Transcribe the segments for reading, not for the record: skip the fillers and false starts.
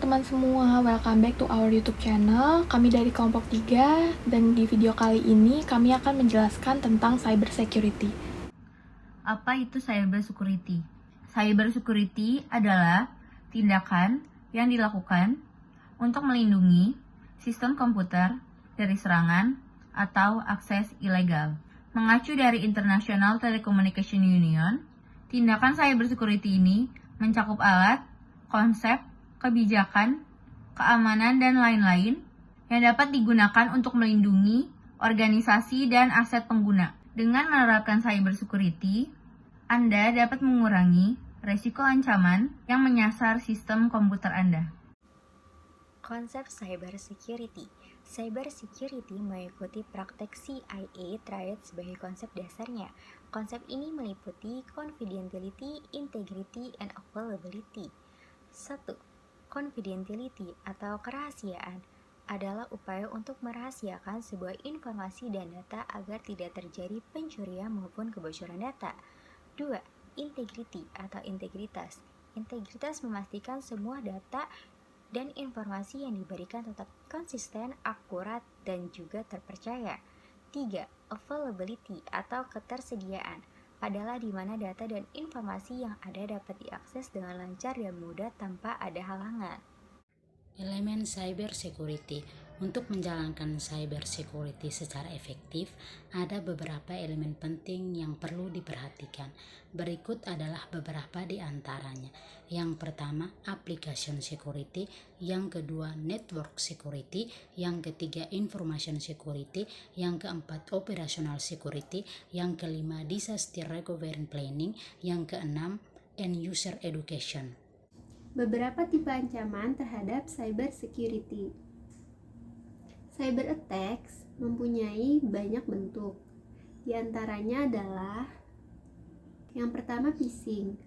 teman-teman semua, welcome back to our YouTube channel. Kami dari kelompok 3 dan di video kali ini kami akan menjelaskan tentang cyber security. Apa itu cyber security? Cyber security adalah tindakan yang dilakukan untuk melindungi sistem komputer dari serangan atau akses ilegal. Mengacu dari International Telecommunication Union, tindakan cyber security ini mencakup alat, konsep, kebijakan, keamanan, dan lain-lain yang dapat digunakan untuk melindungi organisasi dan aset pengguna. Dengan menerapkan cyber security, Anda dapat mengurangi resiko ancaman yang menyasar sistem komputer Anda. Konsep cyber security. Cyber security mengikuti praktek CIA Triad sebagai konsep dasarnya. Konsep ini meliputi confidentiality, integrity, and availability. 1. Confidentiality atau kerahasiaan adalah upaya untuk merahasiakan sebuah informasi dan data agar tidak terjadi pencurian maupun kebocoran data. 2. Integrity atau integritas. Integritas memastikan semua data dan informasi yang diberikan tetap konsisten, akurat, dan juga terpercaya. 3. Availability atau ketersediaan adalah di mana data dan informasi yang ada dapat diakses dengan lancar dan mudah tanpa ada halangan. Elemen cyber security. Untuk menjalankan cyber security secara efektif, ada beberapa elemen penting yang perlu diperhatikan. Berikut adalah beberapa di antaranya. Yang pertama, application security. Yang kedua, network security. Yang ketiga, information security. Yang keempat, operational security. Yang kelima, disaster recovery planning. Yang keenam, end user education. Beberapa tipe ancaman terhadap cyber security. Cyber attacks mempunyai banyak bentuk. Di antaranya adalah yang pertama, phishing.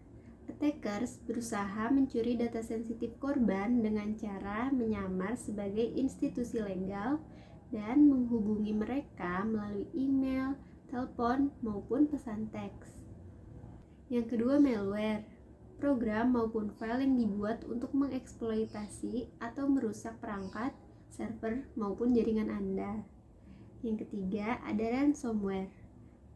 Attackers berusaha mencuri data sensitif korban dengan cara menyamar sebagai institusi legal dan menghubungi mereka melalui email, telepon, maupun pesan teks. Yang kedua, malware. Program maupun file yang dibuat untuk mengeksploitasi atau merusak perangkat, server, maupun jaringan Anda. Yang ketiga, ada ransomware.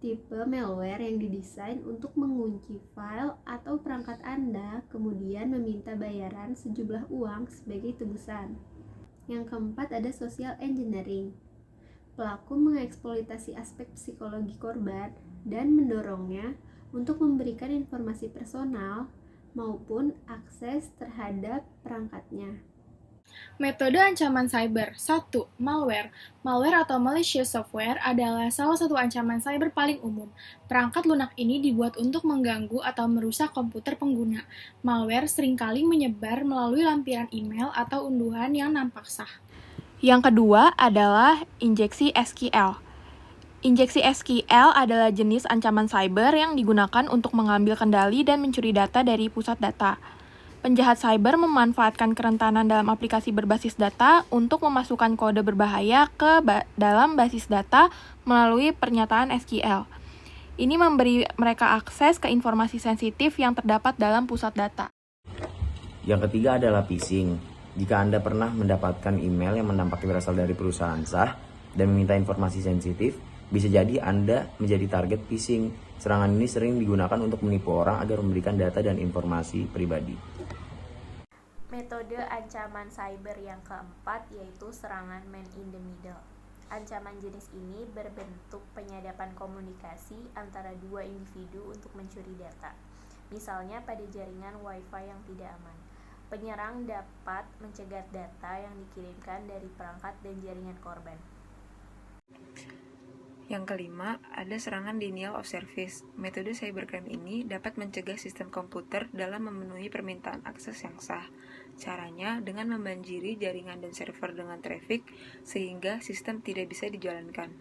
Tipe malware yang didesain untuk mengunci file atau perangkat Anda, kemudian meminta bayaran sejumlah uang sebagai tebusan. Yang keempat, ada social engineering. Pelaku mengeksploitasi aspek psikologi korban dan mendorongnya untuk memberikan informasi personal maupun akses terhadap perangkatnya. Metode ancaman cyber. 1. Malware. Malware atau malicious software adalah salah satu ancaman cyber paling umum. Perangkat lunak ini dibuat untuk mengganggu atau merusak komputer pengguna. Malware seringkali menyebar melalui lampiran email atau unduhan yang nampak sah. Yang kedua adalah injeksi SQL. Injeksi SQL adalah jenis ancaman cyber yang digunakan untuk mengambil kendali dan mencuri data dari pusat data. Penjahat cyber memanfaatkan kerentanan dalam aplikasi berbasis data untuk memasukkan kode berbahaya ke dalam basis data melalui pernyataan SQL. Ini memberi mereka akses ke informasi sensitif yang terdapat dalam pusat data. Yang ketiga adalah phishing. Jika Anda pernah mendapatkan email yang menampaknya berasal dari perusahaan sah dan meminta informasi sensitif, bisa jadi Anda menjadi target phishing. Serangan ini sering digunakan untuk menipu orang agar memberikan data dan informasi pribadi. Metode ancaman cyber yang keempat yaitu serangan man in the middle. Ancaman jenis ini berbentuk penyadapan komunikasi antara dua individu untuk mencuri data. Misalnya pada jaringan Wi-Fi yang tidak aman. Penyerang dapat mencegat data yang dikirimkan dari perangkat dan jaringan korban. Yang kelima, ada serangan denial of service. Metode cybercrime ini dapat mencegah sistem komputer dalam memenuhi permintaan akses yang sah. Caranya dengan membanjiri jaringan dan server dengan traffic sehingga sistem tidak bisa dijalankan.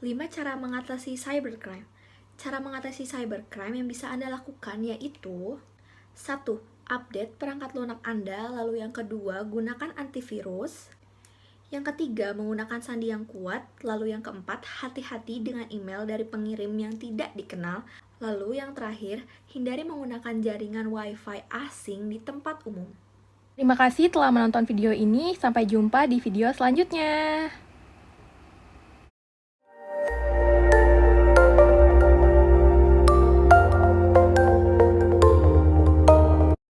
5 cara mengatasi cybercrime. Cara mengatasi cybercrime yang bisa Anda lakukan yaitu 1. Update perangkat lunak Anda, lalu yang kedua, gunakan antivirus. Yang ketiga, menggunakan sandi yang kuat. Lalu yang keempat, hati-hati dengan email dari pengirim yang tidak dikenal. Lalu yang terakhir, hindari menggunakan jaringan Wi-Fi asing di tempat umum. Terima kasih telah menonton video ini. Sampai jumpa di video selanjutnya.